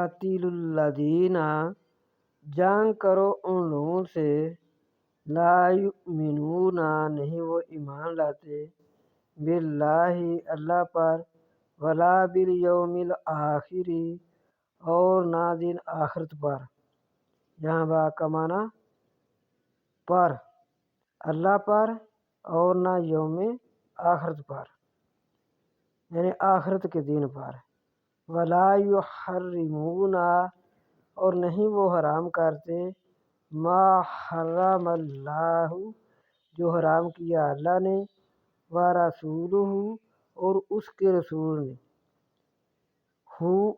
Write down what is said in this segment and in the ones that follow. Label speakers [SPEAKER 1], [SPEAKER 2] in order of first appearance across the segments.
[SPEAKER 1] قاتل الذین جنگ کرو ان لوگوں سے لا یؤمنون نہیں وہ ایمان لاتے باللہ اللہ پر ولا بالیوم الآخر اور نہ دن آخرت پر۔ یہاں با کا معنی پر، اللہ پر اور نہ یوم آخرت پر یعنی آخرت کے دن پر۔ ولا یحرمون اور نہیں وہ حرام کرتے ما حرم اللہ جو حرام کیا اللہ نے ورسولہ اور اس کے رسول نے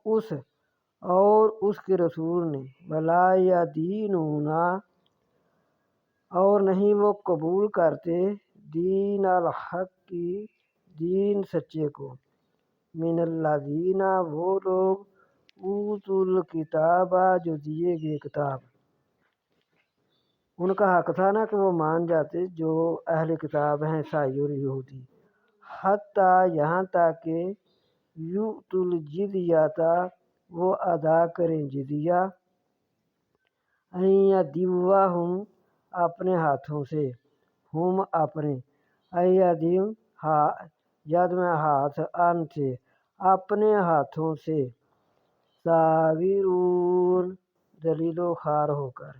[SPEAKER 1] اس اور اس کے رسول نے ولا یدینون اور نہیں وہ قبول کرتے دین الحق کی دین سچے کو من الذین وہ لوگ اوتوا الکتاب جو دیے گئے کتاب۔ ان کا حق تھا نا کہ وہ مان جاتے جو اہل کتاب ہیں عیسائی اور یہودی، حتیٰ یہاں تک کہ یؤتوا الجزیۃ وہ ادا کریں جزیہ ان یدیہم اپنے ہاتھوں سے ہم اپنے ایدیم ید میں ہاتھ ان سے اپنے ہاتھوں سے صاغرون ذلیل و خوار ہو کر۔